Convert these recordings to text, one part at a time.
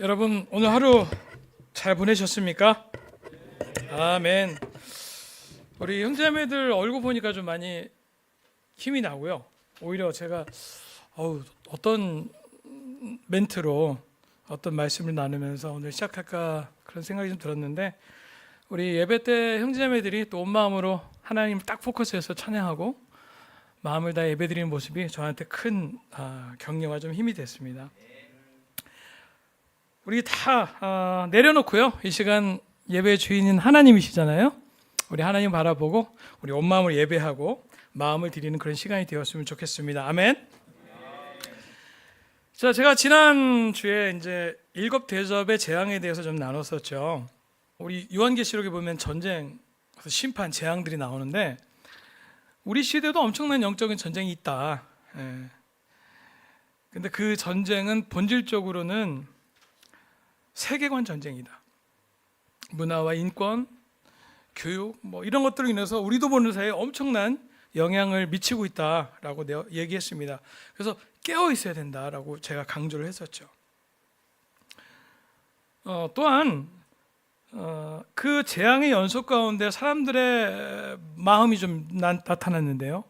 여러분 오늘 하루 잘 보내셨습니까? 아멘. 우리 형제자매들 얼굴 보니까 좀 많이 힘이 나고요. 오히려 제가 어떤 멘트로 어떤 말씀을 나누면서 오늘 시작할까 그런 생각이 좀 들었는데, 우리 예배 때 형제자매들이 또 온 마음으로 하나님을 딱 포커스해서 찬양하고 마음을 다 예배드리는 모습이 저한테 큰 격려와 좀 힘이 됐습니다. 우리 다 내려놓고요, 이 시간 예배의 주인인 하나님이시잖아요. 우리 하나님 바라보고 우리 온 마음으로 예배하고 마음을 드리는 그런 시간이 되었으면 좋겠습니다. 아멘. 자, 제가 지난주에 이제 일곱 대접의 재앙에 대해서 좀 나눴었죠. 우리 요한계시록에 보면 전쟁, 심판, 재앙들이 나오는데 우리 시대도 엄청난 영적인 전쟁이 있다. 근데 그 전쟁은 본질적으로는 세계관 전쟁이다. 문화와 인권, 교육 이런 것들로 인해서 우리도 보는 사이에 엄청난 영향을 미치고 있다라고 얘기했습니다. 그래서 깨어 있어야 된다라고 제가 강조를 했었죠. 또한 그 재앙의 연속 가운데 사람들의 마음이 좀 나타났는데요.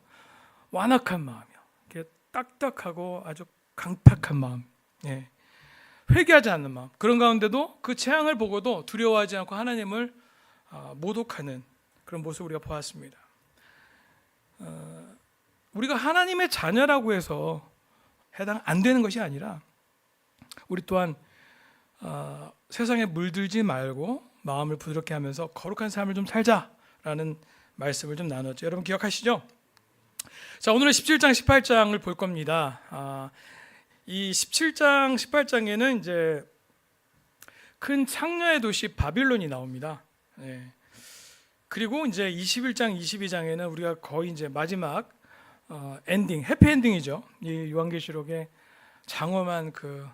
완악한 마음이요. 딱딱하고 아주 강팍한 마음. 회개하지 않는 마음. 그런 가운데도 그 재앙을 보고도 두려워하지 않고 하나님을 모독하는 그런 모습을 우리가 보았습니다. 우리가 하나님의 자녀라고 해서 해당 안 되는 것이 아니라 우리 또한 세상에 물들지 말고 마음을 부드럽게 하면서 거룩한 삶을 좀 살자라는 말씀을 좀 나눴죠. 여러분 기억하시죠? 자, 오늘은 17장 18장을 볼 겁니다. 이 17장 18장에는 이제 큰 창녀의 도시 바빌론이 나옵니다. 그리고 이제 21장 22장에는 우리가 거의 이제 마지막 엔딩, 해피엔딩이죠. 이 요한계시록의 장엄한 그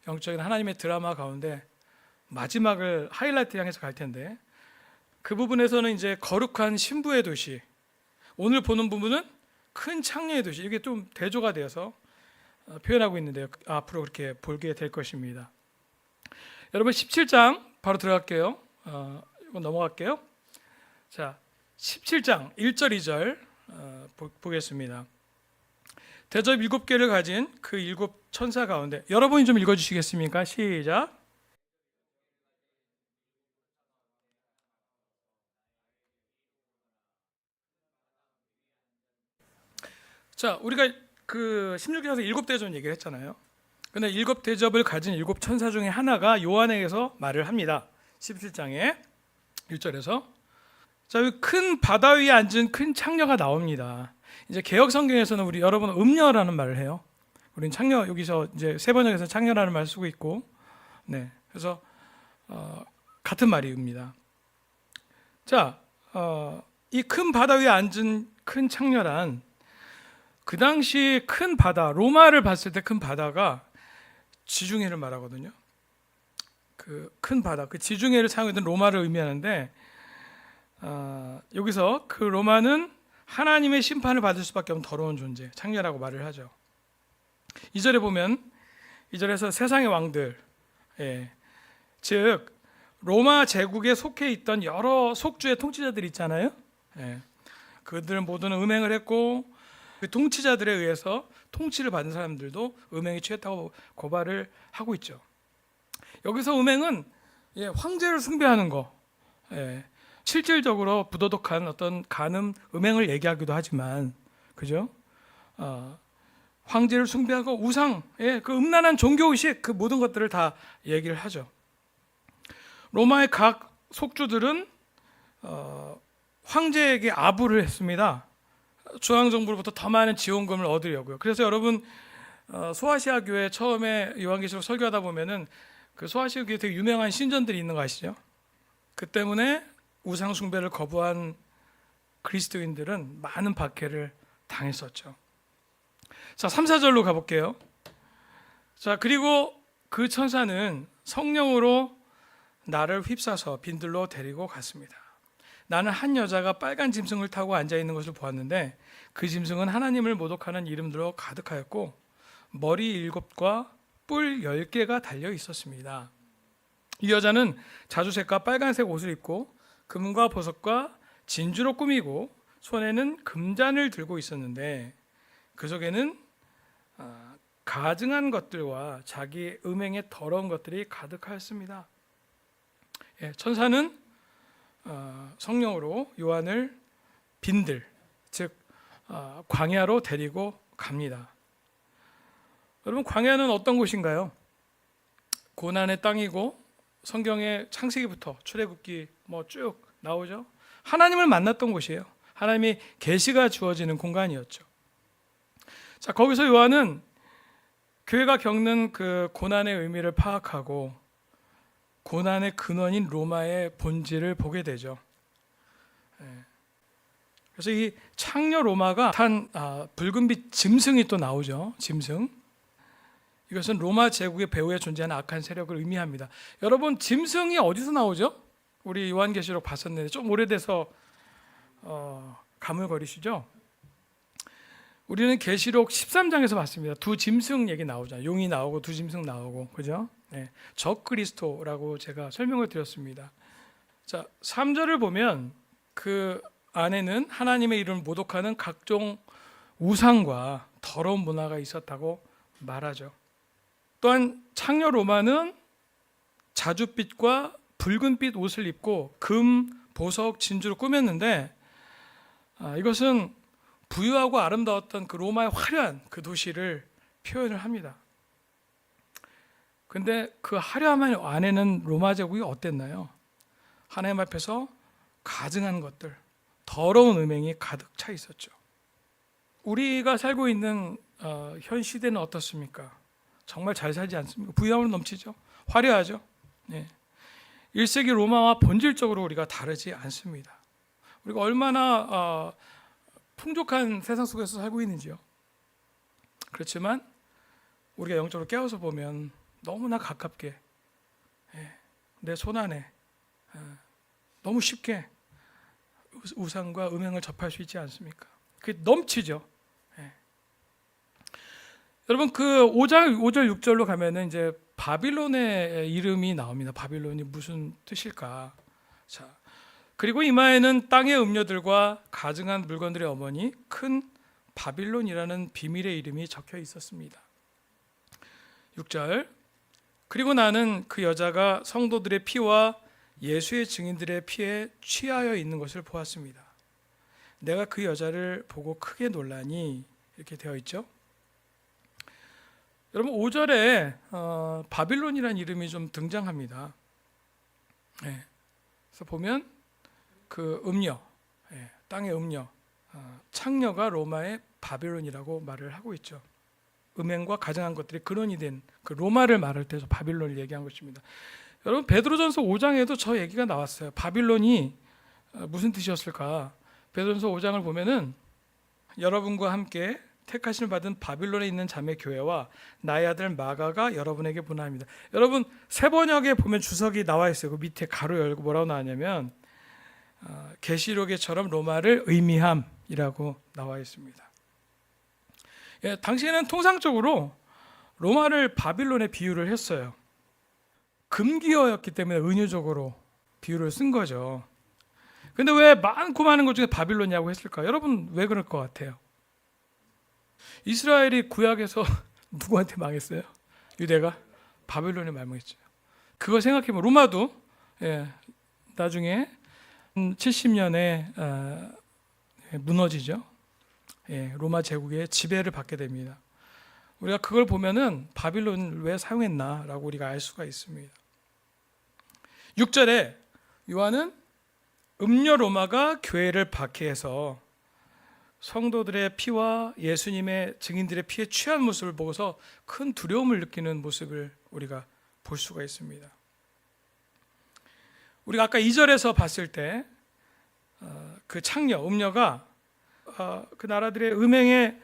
영적인 하나님의 드라마 가운데 마지막을 하이라이트 향해서 갈 텐데, 그 부분에서는 이제 거룩한 신부의 도시, 오늘 보는 부분은 큰 창녀의 도시, 이게 좀 대조가 되어서 표현하고 있는데요. 앞으로 그렇게 보게 될 것입니다. 여러분 17장 바로 들어갈게요. 이거 넘어갈게요. 자, 17장 1절 2절 보겠습니다. 대접 7개를 가진 그 7 천사 가운데, 여러분이 좀 읽어주시겠습니까? 시작. 자, 우리가 그 16장에서 7대접 얘기를 했잖아요. 근데 7대접을 가진 7 천사 중에 하나가 요한에게서 말을 합니다. 17장에 1절에서 자, 여기 큰 바다 위에 앉은 큰 창녀가 나옵니다. 이제 개역 성경에서는 우리 여러분 음녀라는 말을 해요. 우리는 창녀, 여기서 이제 세 번역에서 창녀라는 말을 쓰고 있고, 그래서 같은 말입니다. 자, 이 큰 바다 위에 앉은 큰 창녀란 그 당시 큰 바다, 로마를 봤을 때 큰 바다가 지중해를 말하거든요. 그 큰 바다, 그 지중해를 사용했던 로마를 의미하는데, 여기서 그 로마는 하나님의 심판을 받을 수밖에 없는 더러운 존재, 창녀라고 말을 하죠. 2절에 보면, 2절에서 세상의 왕들, 즉 로마 제국에 속해 있던 여러 속주의 통치자들이 있잖아요. 그들은 모두는 음행을 했고, 그 통치자들에 의해서 통치를 받은 사람들도 음행에 취했다고 고발을 하고 있죠. 여기서 음행은 황제를 숭배하는 거, 실질적으로 부도덕한 어떤 간음, 음행을 얘기하기도 하지만, 그죠? 황제를 숭배하고 우상, 그 음란한 종교의식, 그 모든 것들을 다 얘기를 하죠. 로마의 각 속주들은 황제에게 아부를 했습니다. 중앙정부로부터 더 많은 지원금을 얻으려고요. 그래서 여러분 소아시아 교회 처음에 요한계시록 설교하다 보면은 그 소아시아 교회 되게 유명한 신전들이 있는 거 아시죠? 그 때문에 우상 숭배를 거부한 그리스도인들은 많은 박해를 당했었죠. 자, 3, 4절로 가볼게요. 자, 그리고 그 천사는 성령으로 나를 휩싸서 빈들로 데리고 갔습니다. 나는 한 여자가 빨간 짐승을 타고 앉아있는 것을 보았는데 그 짐승은 하나님을 모독하는 이름들로 가득하였고 머리 7과 뿔 10개가 달려 있었습니다. 이 여자는 자주색과 빨간색 옷을 입고 금과 보석과 진주로 꾸미고 손에는 금잔을 들고 있었는데 그 속에는 가증한 것들과 자기의 음행의 더러운 것들이 가득하였습니다. 천사는 성령으로 요한을 빈들, 즉 광야로 데리고 갑니다. 여러분, 광야는 어떤 곳인가요? 고난의 땅이고 성경의 창세기부터 출애굽기 쭉 나오죠. 하나님을 만났던 곳이에요. 하나님이 계시가 주어지는 공간이었죠. 자, 거기서 요한은 교회가 겪는 그 고난의 의미를 파악하고 고난의 근원인 로마의 본질을 보게 되죠. 그래서 이 창녀 로마가 탄 붉은빛 짐승이 또 나오죠. 짐승. 이것은 로마 제국의 배후에 존재하는 악한 세력을 의미합니다. 여러분, 짐승이 어디서 나오죠? 우리 요한계시록 봤었는데 좀 오래돼서 가물거리시죠? 우리는 계시록 13장에서 봤습니다. 두 짐승 얘기 나오잖아요. 용이 나오고 두 짐승 나오고, 그죠? 적 그리스도라고 제가 설명을 드렸습니다. 자, 3절을 보면 그 안에는 하나님의 이름을 모독하는 각종 우상과 더러운 문화가 있었다고 말하죠. 또한 창녀 로마는 자줏빛과 붉은빛 옷을 입고 금, 보석, 진주로 꾸몄는데 이것은 부유하고 아름다웠던 그 로마의 화려한 그 도시를 표현을 합니다. 근데 그 화려함 안에는 로마 제국이 어땠나요? 하나님 앞에서 가증한 것들, 더러운 음행이 가득 차 있었죠. 우리가 살고 있는 현 시대는 어떻습니까? 정말 잘 살지 않습니까? 부유함으로 넘치죠. 화려하죠. 1세기 로마와 본질적으로 우리가 다르지 않습니다. 우리가 얼마나 풍족한 세상 속에서 살고 있는지요. 그렇지만 우리가 영적으로 깨어서 보면 너무나 가깝게 내 손안에 너무 쉽게 우상과 음행을 접할 수 있지 않습니까? 그게 넘치죠. 여러분, 그 5절 6절로 가면은 이제 바빌론의 이름이 나옵니다. 바빌론이 무슨 뜻일까? 자, 그리고 이마에는 땅의 음료들과 가증한 물건들의 어머니 큰 바빌론이라는 비밀의 이름이 적혀 있었습니다. 6절. 그리고 나는 그 여자가 성도들의 피와 예수의 증인들의 피에 취하여 있는 것을 보았습니다. 내가 그 여자를 보고 크게 놀라니, 이렇게 되어 있죠. 여러분, 5절에 바빌론이라는 이름이 좀 등장합니다. 그래서 보면 그 음녀, 땅의 음녀, 창녀가 로마의 바빌론이라고 말을 하고 있죠. 음행과 가증한 것들이 근원이 된 그 로마를 말할 때 바빌론을 얘기한 것입니다. 여러분, 베드로전서 5장에도 저 얘기가 나왔어요. 바빌론이 무슨 뜻이었을까? 베드로전서 5장을 보면은 여러분과 함께 택하심을 받은 바빌론에 있는 자매 교회와 나의 아들 마가가 여러분에게 보내합니다. 여러분, 새 번역에 보면 주석이 나와 있어요. 그 밑에 가로 열고 뭐라고 나왔냐면 계시록에처럼 로마를 의미함이라고 나와 있습니다. 당시에는 통상적으로 로마를 바빌론에 비유를 했어요. 금기어였기 때문에 은유적으로 비유를 쓴 거죠. 근데 왜 많고 많은 것 중에 바빌론이라고 했을까? 여러분, 왜 그럴 것 같아요? 이스라엘이 구약에서 누구한테 망했어요? 유대가 바빌론에 망했죠. 그거 생각해보면 로마도 나중에 70년에 무너지죠. 로마 제국의 지배를 받게 됩니다. 우리가 그걸 보면은 바빌론을 왜 사용했나라고 우리가 알 수가 있습니다. 6절에 요한은 음녀 로마가 교회를 박해해서 성도들의 피와 예수님의 증인들의 피에 취한 모습을 보고서 큰 두려움을 느끼는 모습을 우리가 볼 수가 있습니다. 우리가 아까 2절에서 봤을 때 그 창녀, 음녀가 그 나라들의 음행에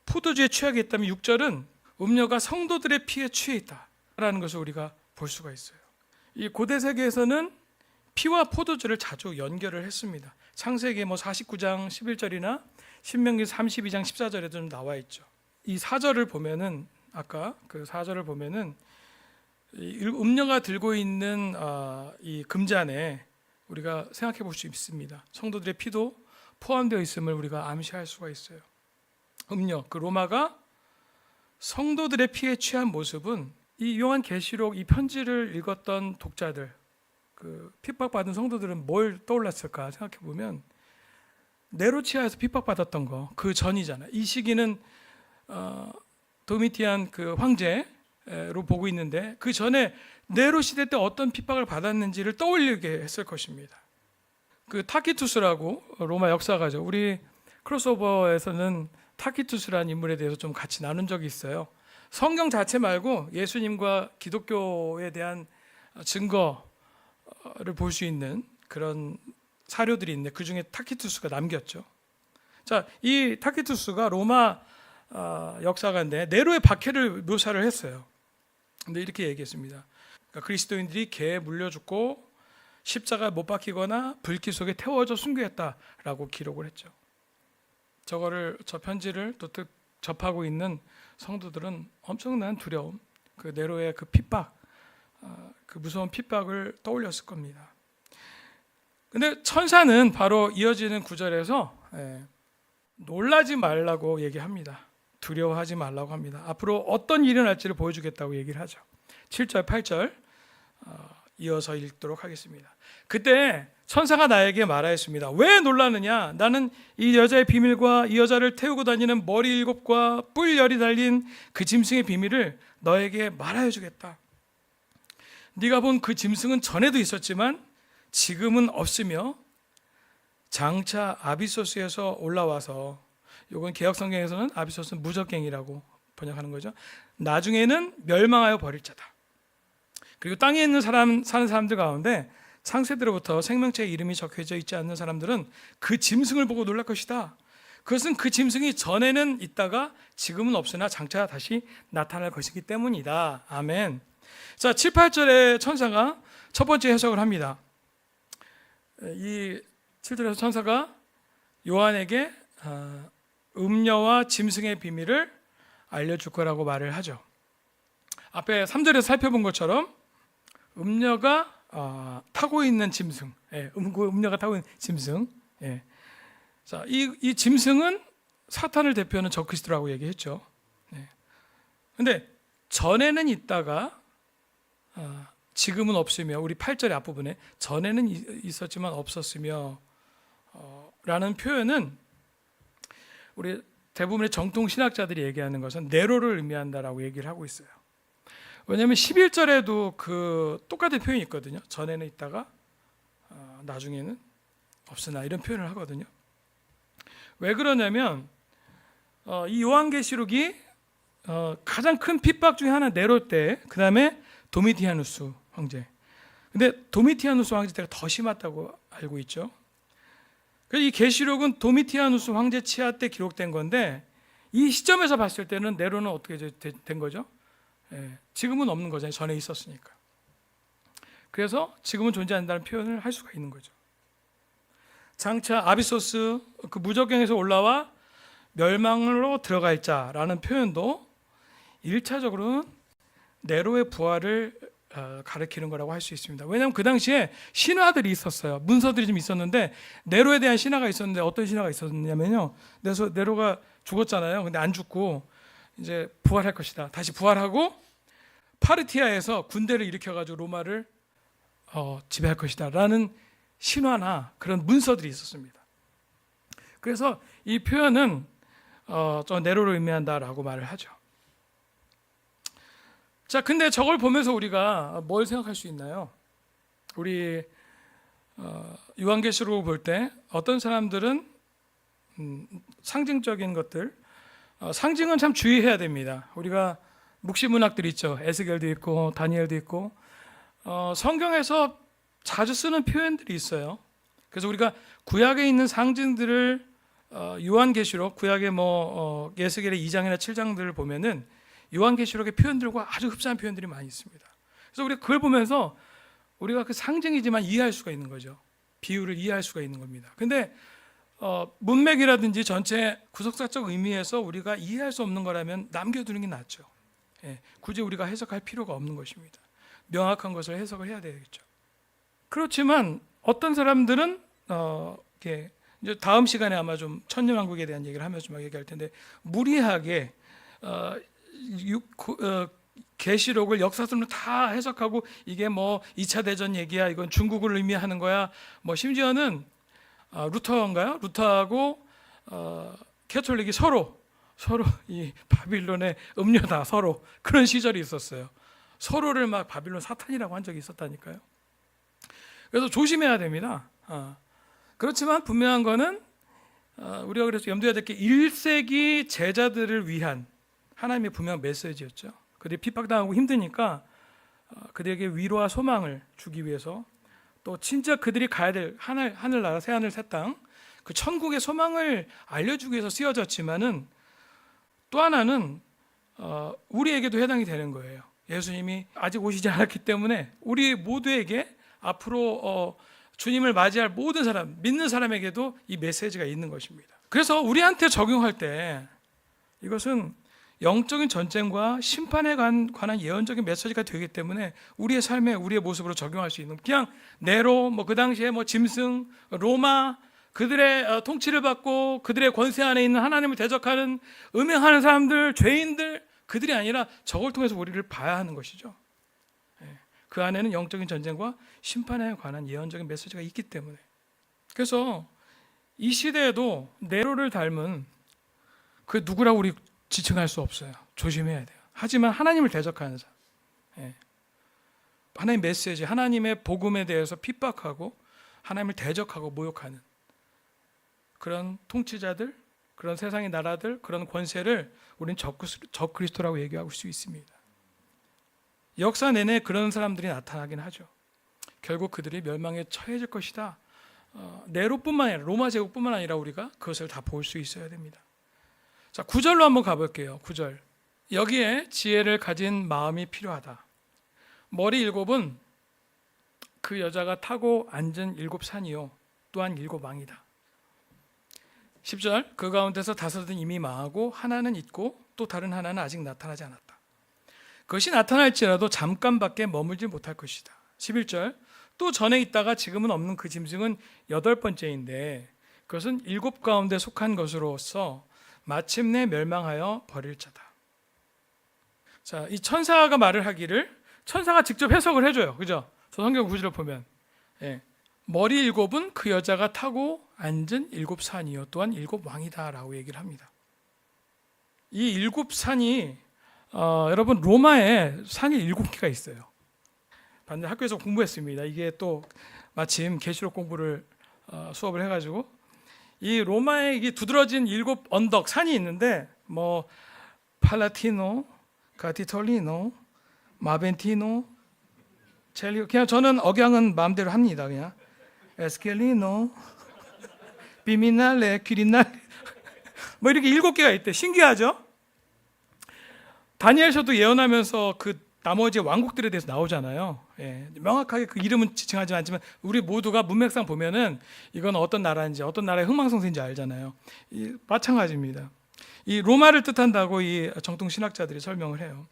포도주에 취하게 있다면 6절은 음녀가 성도들의 피에 취해 있다라는 것을 우리가 볼 수가 있어요. 이 고대 세계에서는 피와 포도주를 자주 연결을 했습니다. 창세기 49장 11절이나 신명기 32장 14절에도 좀 나와 있죠. 이 4절을 보면은 아까 그 4절을 보면은 음녀가 들고 있는 이 금잔에 우리가 생각해 볼 수 있습니다. 성도들의 피도 포함되어 있음을 우리가 암시할 수가 있어요. 음녀, 그 로마가 성도들의 피에 취한 모습은 이 요한계시록 이 편지를 읽었던 독자들, 그 핍박받은 성도들은 뭘 떠올랐을까 생각해 보면 네로치아에서 핍박받았던 거 그 전이잖아요. 이 시기는 도미티안 그 황제로 보고 있는데 그 전에 네로 시대 때 어떤 핍박을 받았는지를 떠올리게 했을 것입니다. 그 타키투스라고 로마 역사가죠. 우리 크로스오버에서는 타키투스라는 인물에 대해서 좀 같이 나눈 적이 있어요. 성경 자체 말고 예수님과 기독교에 대한 증거를 볼 수 있는 그런 사료들이 있는데 그 중에 타키투스가 남겼죠. 자, 이 타키투스가 로마 역사가인데 네로의 박해를 묘사를 했어요. 근데 이렇게 얘기했습니다. 그러니까 그리스도인들이 개에 물려 죽고 십자가에 못 박히거나 불길 속에 태워져 순교했다라고 기록을 했죠. 저 편지를 또 접하고 있는 성도들은 엄청난 두려움, 그 네로의 그 핍박, 그 무서운 핍박을 떠올렸을 겁니다. 근데 천사는 바로 이어지는 구절에서 놀라지 말라고 얘기합니다. 두려워하지 말라고 합니다. 앞으로 어떤 일이 날지를 보여주겠다고 얘기를 하죠. 7절, 8절 이어서 읽도록 하겠습니다. 그때 천사가 나에게 말하였습니다. 왜 놀라느냐? 나는 이 여자의 비밀과 이 여자를 태우고 다니는 머리 7과 뿔 10이 달린 그 짐승의 비밀을 너에게 말하여 주겠다. 네가 본 그 짐승은 전에도 있었지만 지금은 없으며 장차 아비소스에서 올라와서, 이건 개역성경에서는 아비소스는 무적갱이라고 번역하는 거죠. 나중에는 멸망하여 버릴 자다. 그리고 땅에 있는 사는 사람들 가운데 창세대로부터 생명체의 이름이 적혀져 있지 않는 사람들은 그 짐승을 보고 놀랄 것이다. 그것은 그 짐승이 전에는 있다가 지금은 없으나 장차 다시 나타날 것이기 때문이다. 아멘. 자, 7, 8절에 천사가 첫 번째 해석을 합니다. 이 7절에서 천사가 요한에게 음녀와 짐승의 비밀을 알려줄 거라고 말을 하죠. 앞에 3절에서 살펴본 것처럼 음녀가 타고 있는 짐승, 음녀가 타고 있는 짐승. 자, 이 짐승은 사탄을 대표하는 적그리스도라고 얘기했죠. 그런데 전에는 있다가 지금은 없으며, 우리 8절의 앞부분에 전에는 있었지만 없었으며 라는 표현은 우리 대부분의 정통 신학자들이 얘기하는 것은 네로를 의미한다라고 얘기를 하고 있어요. 왜냐하면 11절에도 그 똑같은 표현이 있거든요. 전에는 있다가 나중에는 없으나, 이런 표현을 하거든요. 왜 그러냐면 이 요한계시록이 가장 큰 핍박 중에 하나 네로 때, 그 다음에 도미티아누스 황제. 근데 도미티아누스 황제 때가 더 심했다고 알고 있죠. 그래서 이 계시록은 도미티아누스 황제 치하 때 기록된 건데, 이 시점에서 봤을 때는 네로는 어떻게 된 거죠? 지금은 없는 거잖아요. 전에 있었으니까. 그래서 지금은 존재한다는 표현을 할 수가 있는 거죠. 장차 아비소스, 그 무적경에서 올라와 멸망으로 들어갈 자라는 표현도 1차적으로는 네로의 부활을 가리키는 거라고 할 수 있습니다. 왜냐하면 그 당시에 신화들이 있었어요. 문서들이 좀 있었는데 네로에 대한 신화가 있었는데, 어떤 신화가 있었냐면요, 네로가 죽었잖아요. 근데 안 죽고 이제 부활할 것이다. 다시 부활하고 파르티아에서 군대를 일으켜가지고 로마를 지배할 것이다 라는 신화나 그런 문서들이 있었습니다. 그래서 이 표현은 저 네로를 의미한다라고 말을 하죠. 자, 근데 저걸 보면서 우리가 뭘 생각할 수 있나요? 우리 요한계시록을 볼 때 어떤 사람들은 상징적인 것들, 상징은 참 주의해야 됩니다. 우리가 묵시문학들 있죠. 에스겔도 있고 다니엘도 있고 성경에서 자주 쓰는 표현들이 있어요. 그래서 우리가 구약에 있는 상징들을 요한계시록, 구약의 에스겔의 2장이나 7장들을 보면은 요한계시록의 표현들과 아주 흡사한 표현들이 많이 있습니다. 그래서 우리가 그걸 보면서 우리가 그 상징이지만 이해할 수가 있는 거죠. 비유를 이해할 수가 있는 겁니다. 근데 문맥이라든지 전체 구속사적 의미에서 우리가 이해할 수 없는 거라면 남겨두는 게 낫죠. 굳이 우리가 해석할 필요가 없는 것입니다. 명확한 것을 해석을 해야 되겠죠. 그렇지만 어떤 사람들은 이렇게 이제 다음 시간에 아마 좀 천년왕국에 대한 얘기를 하면서 막 얘기할 텐데, 무리하게 계시록을 역사적으로 다 해석하고 이게 뭐 2차 대전 얘기야, 이건 중국을 의미하는 거야, 뭐 심지어는 루터인가요? 루터하고 캐톨릭이 서로 이 바빌론의 음료다, 서로 그런 시절이 있었어요. 서로를 막 바빌론 사탄이라고 한 적이 있었다니까요. 그래서 조심해야 됩니다. 그렇지만 분명한 거는 우리가 그래서 염두해야 될 게 1세기 제자들을 위한 하나님의 분명한 메시지였죠. 그들이 핍박당하고 힘드니까 그들에게 위로와 소망을 주기 위해서, 또 진짜 그들이 가야 될 하늘나라 새하늘 새 땅, 그 천국의 소망을 알려주기 위해서 쓰여졌지만은, 또 하나는 우리에게도 해당이 되는 거예요. 예수님이 아직 오시지 않았기 때문에 우리 모두에게 앞으로 주님을 맞이할 모든 사람, 믿는 사람에게도 이 메시지가 있는 것입니다. 그래서 우리한테 적용할 때 이것은 영적인 전쟁과 심판에 관한 예언적인 메시지가 되기 때문에 우리의 삶에, 우리의 모습으로 적용할 수 있는, 그냥 네로, 뭐 그 당시에 뭐 짐승, 로마, 그들의 통치를 받고 그들의 권세 안에 있는 하나님을 대적하는, 음행하는 사람들, 죄인들, 그들이 아니라 저걸 통해서 우리를 봐야 하는 것이죠. 그 안에는 영적인 전쟁과 심판에 관한 예언적인 메시지가 있기 때문에. 그래서 이 시대에도 네로를 닮은 그 누구라고 우리 지칭할 수 없어요. 조심해야 돼요. 하지만 하나님을 대적하는 사람, 하나님의 메시지, 하나님의 복음에 대해서 핍박하고 하나님을 대적하고 모욕하는 그런 통치자들, 그런 세상의 나라들, 그런 권세를 우리는 적그리스도라고 얘기할 수 있습니다. 역사 내내 그런 사람들이 나타나긴 하죠. 결국 그들이 멸망에 처해질 것이다. 네로뿐만 아니라 로마 제국뿐만 아니라 우리가 그것을 다 볼 수 있어야 됩니다. 자, 9절로 한번 가볼게요. 9절. 여기에 지혜를 가진 마음이 필요하다. 머리 7은 그 여자가 타고 앉은 7산이요 또한 7왕이다. 10절. 그 가운데서 5은 이미 망하고 하나는 있고 또 다른 하나는 아직 나타나지 않았다. 그것이 나타날지라도 잠깐밖에 머물지 못할 것이다. 11절. 또 전에 있다가 지금은 없는 그 짐승은 8번째인데 그것은 7 가운데 속한 것으로서 마침내 멸망하여 버릴 자다. 자, 이 천사가 말을 하기를 천사가 직접 해석을 해줘요. 그죠? 저 성경 구절을 보면 머리 7은 그 여자가 타고 앉은 7산이요 또한 7왕이다 라고 얘기를 합니다. 이 7산이 여러분 로마에 산이 7개가 있어요. 반대 학교에서 공부했습니다. 이게 또 마침 계시록 공부를 수업을 해가지고 이 로마에 이게 두드러진 7 언덕 산이 있는데 뭐 팔라티노, 가티톨리노, 마벤티노, 첼리오, 그냥 저는 억양은 마음대로 합니다. 그냥 에스켈리노, 비미날레, 퀴리날레 뭐 이렇게 7개가 있대. 신기하죠? 다니엘서도 예언하면서 그 나머지 왕국들에 대해서 나오잖아요. 명확하게 그 이름은 지칭하지 않지만 우리 모두가 문맥상 보면은 이건 어떤 나라인지, 어떤 나라의 흥망성쇠인지 알잖아요. 마찬가지입니다. 이 로마를 뜻한다고 이 정통 신학자들이 설명을 해요.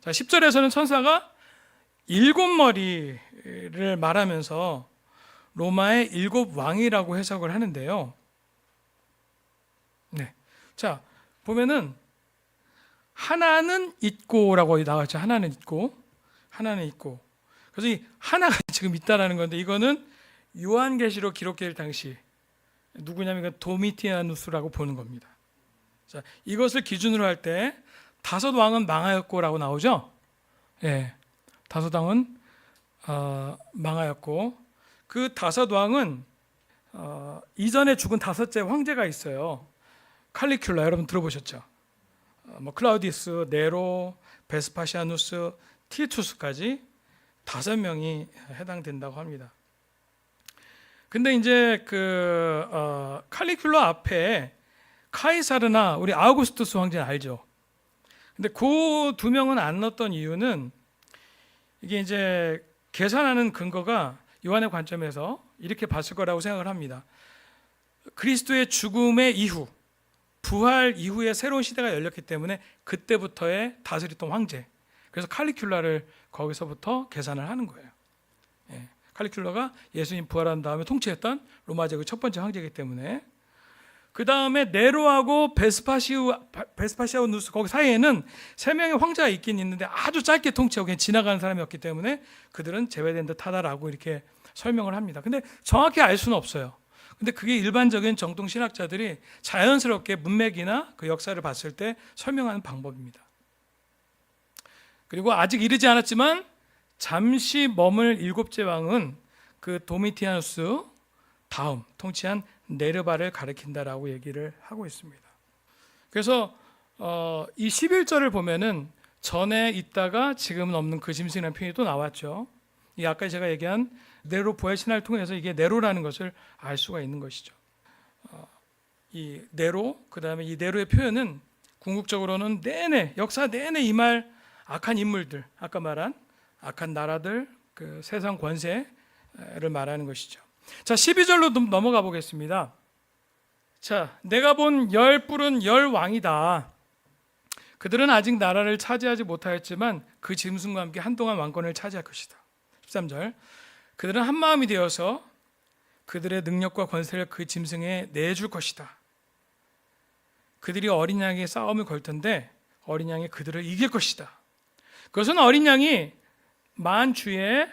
자, 10절에서는 천사가 7머리를 말하면서 로마의 7왕이라고 해석을 하는데요. 자, 보면은 하나는 있고라고 나왔죠. 하나는 있고, 하나는 있고. 그래서 이 하나가 지금 있다라는 건데 이거는 요한계시록 기록될 당시 누구냐면 도미티아누스라고 보는 겁니다. 자, 이것을 기준으로 할 때 5왕은 망하였고라고 나오죠. 5왕은 망하였고, 그 5왕은 이전에 죽은 5째 황제가 있어요. 칼리큘라 여러분 들어보셨죠? 뭐 클라우디우스, 네로, 베스파시아누스, 티투스까지 5명이 해당된다고 합니다. 근데 이제 그 칼리큘라 앞에 카이사르나 우리 아우구스투스 황제는 알죠. 근데 그 2명은 안 넣었던 이유는 이게 이제 계산하는 근거가 요한의 관점에서 이렇게 봤을 거라고 생각을 합니다. 그리스도의 죽음의 이후, 부활 이후에 새로운 시대가 열렸기 때문에 그때부터의 다스렸던 황제, 그래서 칼리큘라를 거기서부터 계산을 하는 거예요. 예. 칼리큘라가 예수님 부활한 다음에 통치했던 로마 제국의 첫 번째 황제이기 때문에. 그 다음에 네로하고 베스파시아누스 거기 사이에는 3명의 황제가 있긴 있는데 아주 짧게 통치하고 그냥 지나가는 사람이었기 때문에 그들은 제외된 듯하다라고 이렇게 설명을 합니다. 근데 정확히 알 수는 없어요. 근데 그게 일반적인 정통 신학자들이 자연스럽게 문맥이나 그 역사를 봤을 때 설명하는 방법입니다. 그리고 아직 이르지 않았지만 잠시 머물 7째 왕은 그 도미티아누스 다음 통치한 네르바를 가리킨다라고 얘기를 하고 있습니다. 그래서 이 11절을 보면은 전에 있다가 지금은 없는 그 짐승이라는 표현이 또 나왔죠. 이 아까 제가 얘기한 네로 부활 신화를 통해서 이게 네로라는 것을 알 수가 있는 것이죠. 이 네로, 그 다음에 이 네로의 표현은 궁극적으로는 내내 역사 내내 임할 악한 인물들, 아까 말한 악한 나라들, 그 세상 권세를 말하는 것이죠. 자, 12절로 넘어가 보겠습니다. 자, 내가 본 열 뿔은 열 왕이다. 그들은 아직 나라를 차지하지 못하였지만 그 짐승과 함께 한동안 왕권을 차지할 것이다. 13절. 그들은 한 마음이 되어서 그들의 능력과 권세를 그 짐승에 내줄 것이다. 그들이 어린 양에게 싸움을 걸 텐데 어린 양이 그들을 이길 것이다. 그것은 어린 양이 만왕의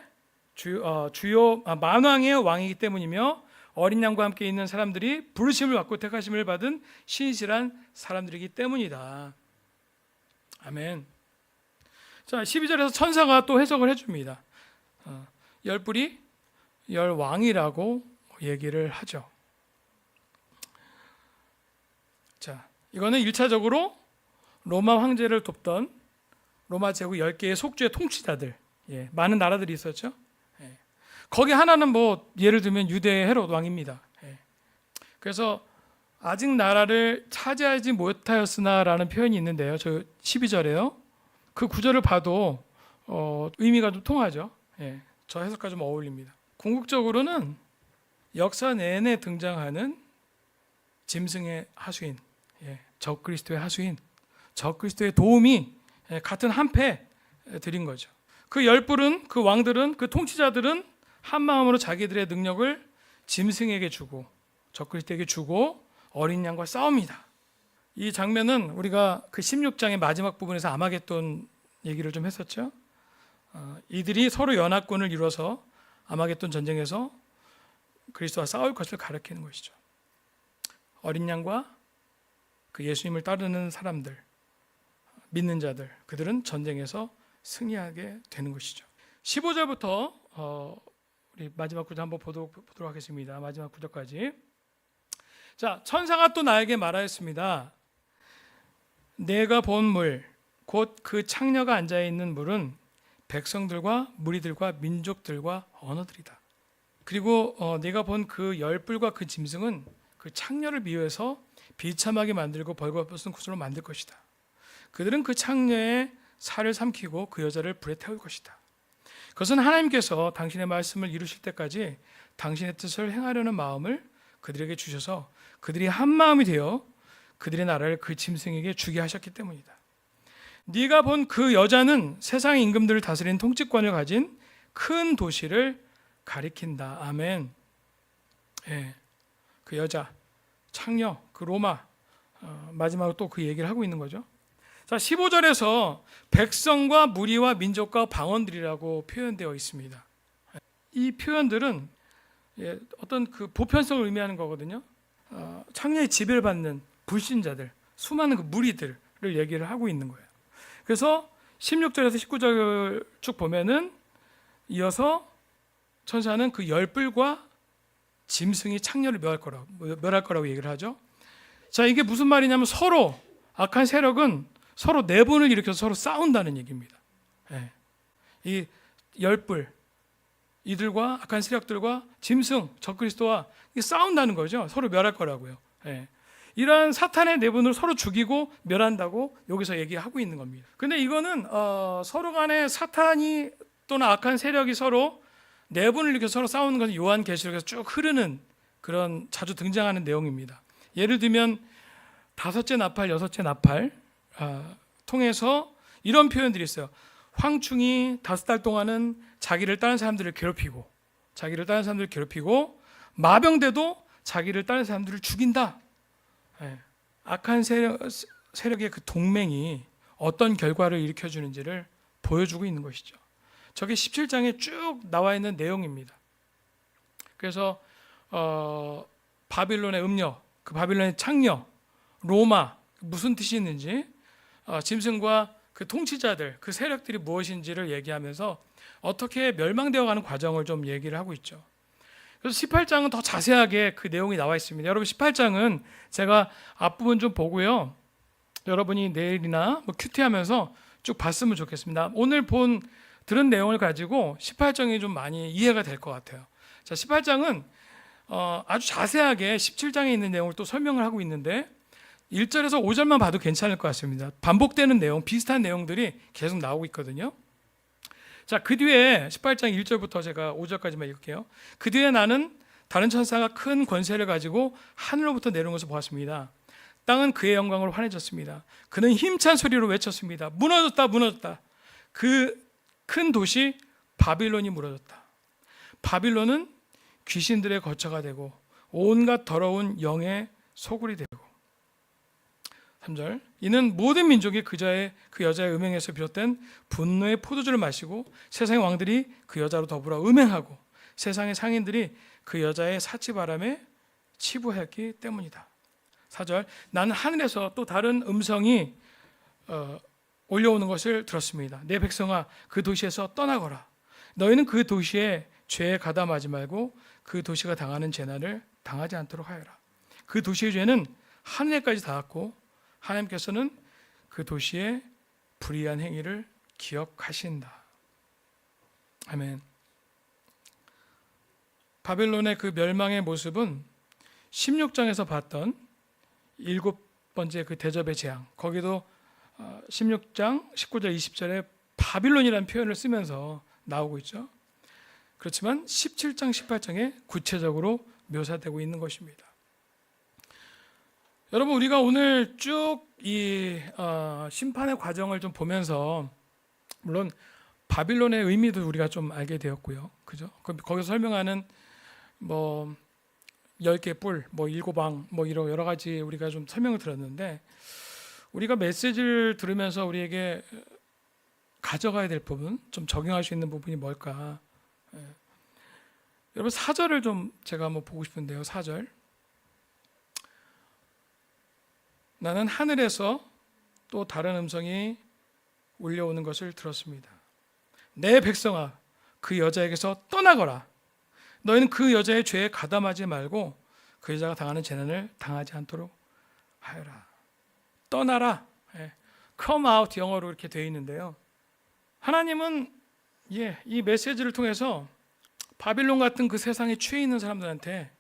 왕이기 때문이며 어린 양과 함께 있는 사람들이 부르심을 받고 택하심을 받은 신실한 사람들이기 때문이다. 아멘. 자, 12절에서 천사가 또 해석을 해줍니다. 열뿔이 열왕이라고 얘기를 하죠. 자, 이거는 1차적으로 로마 황제를 돕던 로마 제국 10개의 속주의 통치자들, 많은 나라들이 있었죠. 거기 하나는 뭐 예를 들면 유대의 헤롯 왕입니다. 그래서 아직 나라를 차지하지 못하였으나라는 표현이 있는데요. 저 12절에요. 그 구절을 봐도 의미가 좀 통하죠. 저 해석과 좀 어울립니다. 궁극적으로는 역사 내내 등장하는 짐승의 하수인, 적그리스도의 하수인, 적그리스도의 도움이 같은 한패 드린 거죠. 그 열뿔은, 그 왕들은, 그 통치자들은 한 마음으로 자기들의 능력을 짐승에게 주고 적그리스도에게 주고 어린 양과 싸웁니다. 이 장면은 우리가 그 16장의 마지막 부분에서 아마겟돈 얘기를 좀 했었죠. 이들이 서로 연합군을 이뤄서 아마겟돈 전쟁에서 그리스도와 싸울 것을 가리키는 것이죠. 어린 양과 그 예수님을 따르는 사람들, 믿는 자들, 그들은 전쟁에서 승리하게 되는 것이죠. 15절부터 우리 마지막 구절 한번 보도록 하겠습니다. 마지막 구절까지. 자, 천사가 또 나에게 말하였습니다. 내가 본 물, 곧 그 창녀가 앉아있는 물은 백성들과 무리들과 민족들과 언어들이다. 그리고 내가 본 그 열뿔과 그 짐승은 그 창녀를 미워해서 비참하게 만들고 벌거벗은 구슬로 만들 것이다. 그들은 그 창녀의 살을 삼키고 그 여자를 불에 태울 것이다. 그것은 하나님께서 당신의 말씀을 이루실 때까지 당신의 뜻을 행하려는 마음을 그들에게 주셔서 그들이 한 마음이 되어 그들의 나라를 그 짐승에게 주게 하셨기 때문이다. 네가 본 그 여자는 세상의 임금들을 다스리는 통치권을 가진 큰 도시를 가리킨다. 아멘. 그 여자, 창녀, 그 로마, 마지막으로 또 그 얘기를 하고 있는 거죠. 자, 15절에서 백성과 무리와 민족과 방언들이라고 표현되어 있습니다. 이 표현들은 어떤 그 보편성을 의미하는 거거든요. 창녀의 지배를 받는 불신자들, 수많은 그 무리들을 얘기를 하고 있는 거예요. 그래서 16절에서 19절 쭉 보면은 이어서 천사는 그 열뿔과 짐승이 창녀를 멸할 거라고 얘기를 하죠. 자, 이게 무슨 말이냐면 서로 악한 세력은 서로 내분을 일으켜서 서로 싸운다는 얘기입니다. 이 열뿔, 이들과 악한 세력들과 짐승, 적그리스도와 싸운다는 거죠. 서로 멸할 거라고요. 이러한 사탄의 내분을 서로 죽이고 멸한다고 여기서 얘기하고 있는 겁니다. 근데 이거는 서로 간에 사탄이 또는 악한 세력이 서로 내분을 일으켜서 서로 싸우는 것은 요한계시록에서 쭉 흐르는 그런 자주 등장하는 내용입니다. 예를 들면 5째 나팔, 6째 나팔 통해서 이런 표현들이 있어요. 황충이 5달 동안은 자기를 따른 사람들을 괴롭히고 마병대도 자기를 따른 사람들을 죽인다. 예. 악한 세력의 그 동맹이 어떤 결과를 일으켜주는지를 보여주고 있는 것이죠. 저게 17장에 쭉 나와 있는 내용입니다. 그래서 바빌론의 음녀, 그 바빌론의 창녀, 로마 무슨 뜻이 있는지, 짐승과 그 통치자들, 그 세력들이 무엇인지를 얘기하면서 어떻게 멸망되어가는 과정을 좀 얘기를 하고 있죠. 그래서 18장은 더 자세하게 그 내용이 나와 있습니다. 여러분 18장은 제가 앞부분 좀 보고요. 여러분이 내일이나 큐티하면서 쭉 봤으면 좋겠습니다. 오늘 들은 내용을 가지고 18장이 좀 많이 이해가 될 것 같아요. 자, 18장은 아주 자세하게 17장에 있는 내용을 또 설명을 하고 있는데 1절에서 5절만 봐도 괜찮을 것 같습니다. 반복되는 내용, 비슷한 내용들이 계속 나오고 있거든요. 자, 그 뒤에 18장 1절부터 제가 5절까지만 읽을게요. 그 뒤에 나는 다른 천사가 큰 권세를 가지고 하늘로부터 내려온 것을 보았습니다. 땅은 그의 영광으로 환해졌습니다. 그는 힘찬 소리로 외쳤습니다. 무너졌다, 무너졌다. 그 큰 도시 바빌론이 무너졌다. 바빌론은 귀신들의 거처가 되고 온갖 더러운 영의 소굴이 되고. 3절. 이는 모든 민족이 그 여자의 음행에서 비롯된 분노의 포도주를 마시고 세상의 왕들이 그 여자로 더불어 음행하고 세상의 상인들이 그 여자의 사치바람에 치부했기 때문이다. 4절. 나는 하늘에서 또 다른 음성이 올려오는 것을 들었습니다. 내 백성아, 그 도시에서 떠나거라. 너희는 그 도시에 죄에 가담하지 말고 그 도시가 당하는 재난을 당하지 않도록 하여라. 그 도시의 죄는 하늘에까지 닿았고 하나님께서는 그 도시의 불의한 행위를 기억하신다. 아멘. 바빌론의 그 멸망의 모습은 16장에서 봤던 7번째 그 대접의 재앙, 거기도 16장 19절 20절에 바빌론이라는 표현을 쓰면서 나오고 있죠. 그렇지만 17장 18장에 구체적으로 묘사되고 있는 것입니다. 여러분, 우리가 오늘 쭉 이 심판의 과정을 좀 보면서 물론 바빌론의 의미도 우리가 좀 알게 되었고요. 그죠? 거기서 설명하는 10개 뿔, 7왕, 이런 여러 가지 우리가 좀 설명을 들었는데 우리가 메시지를 들으면서 우리에게 가져가야 될 부분, 좀 적용할 수 있는 부분이 뭘까? 여러분 4절을 좀 제가 한번 보고 싶은데요. 4절. 나는 하늘에서 또 다른 음성이 울려오는 것을 들었습니다. 내 백성아, 그 여자에게서 떠나거라. 너희는 그 여자의 죄에 가담하지 말고 그 여자가 당하는 재난을 당하지 않도록 하여라. 떠나라. Come out 영어로 이렇게 되어 있는데요. 하나님은 이 메시지를 통해서 바빌론 같은 그 세상에 취해 있는 사람들한테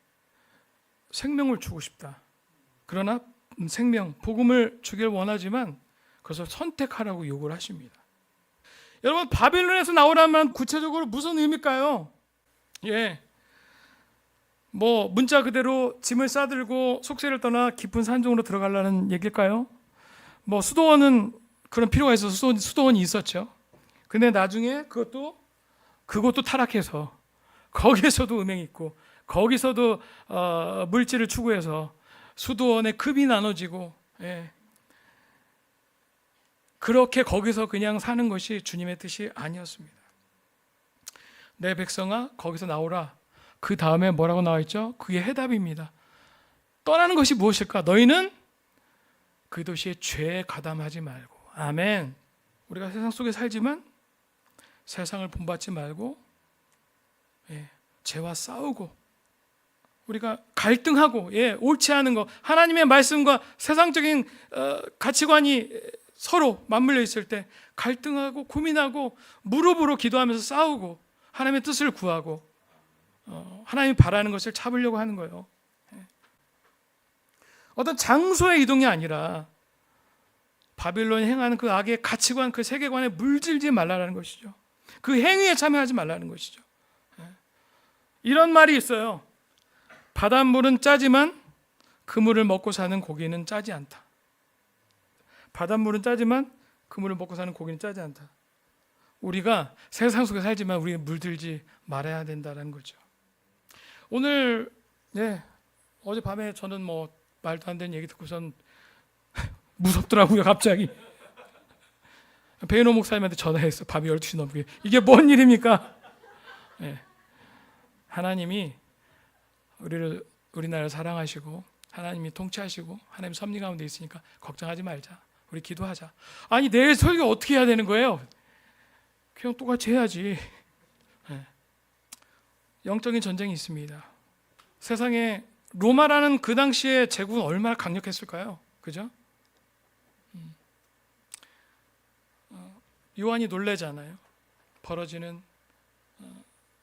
생명을 주고 싶다. 그러나 생명, 복음을 주길 원하지만 그것을 선택하라고 요구를 하십니다. 여러분, 바빌론에서 나오라면 구체적으로 무슨 의미일까요? 문자 그대로 짐을 싸들고 속세를 떠나 깊은 산중으로 들어가려는 얘기일까요? 수도원은 그런 필요가 있어서 수도원이 있었죠. 근데 나중에 그것도 타락해서 거기에서도 음행이 있고 거기서도 물질을 추구해서 수도원의 급이 나눠지고 그렇게 거기서 그냥 사는 것이 주님의 뜻이 아니었습니다. 내 백성아, 거기서 나오라. 그 다음에 뭐라고 나와 있죠? 그게 해답입니다. 떠나는 것이 무엇일까? 너희는 그 도시의 죄에 가담하지 말고. 아멘. 우리가 세상 속에 살지만 세상을 본받지 말고 죄와 싸우고 우리가 갈등하고 옳지 않은 거, 하나님의 말씀과 세상적인 가치관이 서로 맞물려 있을 때 갈등하고 고민하고 무릎으로 기도하면서 싸우고 하나님의 뜻을 구하고 하나님이 바라는 것을 잡으려고 하는 거예요. 어떤 장소의 이동이 아니라 바빌론이 행하는 그 악의 가치관, 그 세계관에 물들지 말라는 것이죠. 그 행위에 참여하지 말라는 것이죠. 이런 말이 있어요. 바닷물은 짜지만 그 물을 먹고 사는 고기는 짜지 않다. 바닷물은 짜지만 그 물을 먹고 사는 고기는 짜지 않다. 우리가 세상 속에 살지만 우리는 물들지 말아야 된다는 거죠. 오늘 어젯밤에 저는 뭐 말도 안 되는 얘기 듣고선 무섭더라고요. 갑자기 베이노 목사님한테 전화했어. 밤이 12시 넘게. 이게 뭔 일입니까? 하나님이 우리나라를 사랑하시고 하나님이 통치하시고 하나님 섭리 가운데 있으니까 걱정하지 말자. 우리 기도하자. 아니 내일 설교 어떻게 해야 되는 거예요? 그냥 똑같이 해야지. 영적인 전쟁이 있습니다. 세상에 로마라는 그 당시에 제국은 얼마나 강력했을까요? 그죠? 요한이 놀래잖아요. 벌어지는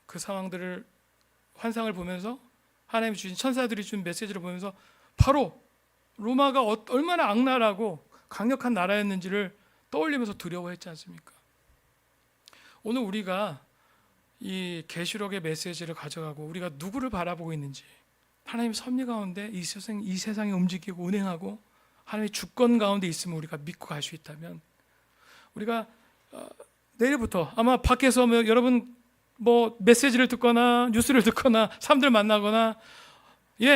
그 상황들을 환상을 보면서 하나님이 주신 천사들이 준 메시지를 보면서 바로 로마가 얼마나 악랄하고 강력한 나라였는지를 떠올리면서 두려워했지 않습니까? 오늘 우리가 이 계시록의 메시지를 가져가고 우리가 누구를 바라보고 있는지, 하나님 섭리 가운데 이 세상에 움직이고 운행하고 하나님의 주권 가운데 있으면 우리가 믿고 갈 수 있다면, 우리가 내일부터 아마 밖에서 여러분 뭐 메시지를 듣거나 뉴스를 듣거나 사람들 만나거나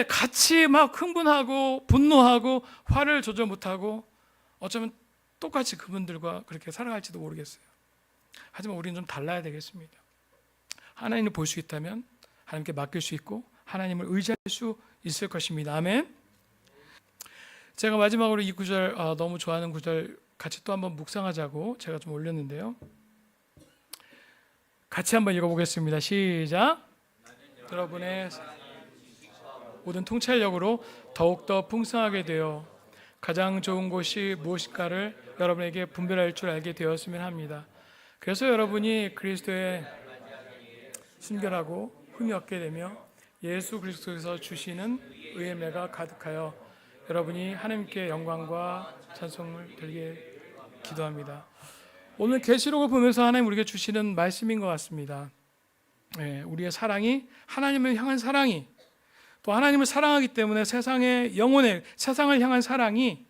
같이 막 흥분하고 분노하고 화를 조절 못하고 어쩌면 똑같이 그분들과 그렇게 살아갈지도 모르겠어요. 하지만 우리는 좀 달라야 되겠습니다. 하나님을 볼 수 있다면 하나님께 맡길 수 있고 하나님을 의지할 수 있을 것입니다. 아멘. 제가 마지막으로 이 구절 너무 좋아하는 구절 같이 또 한번 묵상하자고 제가 좀 올렸는데요. 같이 한번 읽어보겠습니다. 시작. 여러분의 모든 통찰력으로 더욱더 풍성하게 되어 가장 좋은 곳이 무엇일까를 여러분에게 분별할 줄 알게 되었으면 합니다. 그래서 여러분이 그리스도의 순결하고 흠이 없게 되며 예수 그리스도에서 주시는 의엠례가 가득하여 여러분이 하나님께 영광과 찬송을 드리게 기도합니다. 오늘 계시록을 보면서 하나님 우리에게 주시는 말씀인 것 같습니다. 우리의 사랑이, 하나님을 향한 사랑이, 또 하나님을 사랑하기 때문에 세상의 영혼의 세상을 향한 사랑이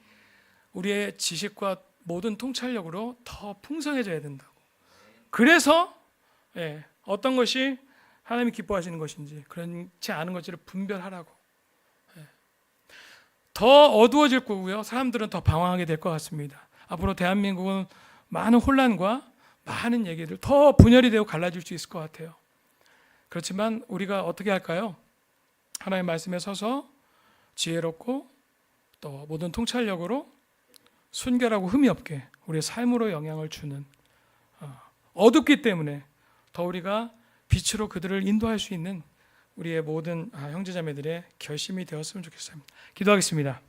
우리의 지식과 모든 통찰력으로 더 풍성해져야 된다고. 그래서 어떤 것이 하나님이 기뻐하시는 것인지 그렇지 않은 것들을 분별하라고. 더 어두워질 거고요. 사람들은 더 방황하게 될 것 같습니다. 앞으로 대한민국은 많은 혼란과 많은 얘기들, 더 분열이 되고 갈라질 수 있을 것 같아요. 그렇지만 우리가 어떻게 할까요? 하나님의 말씀에 서서 지혜롭고 또 모든 통찰력으로 순결하고 흠이 없게 우리의 삶으로 영향을 주는, 어둡기 때문에 더 우리가 빛으로 그들을 인도할 수 있는 우리의 모든 형제자매들의 결심이 되었으면 좋겠습니다. 기도하겠습니다.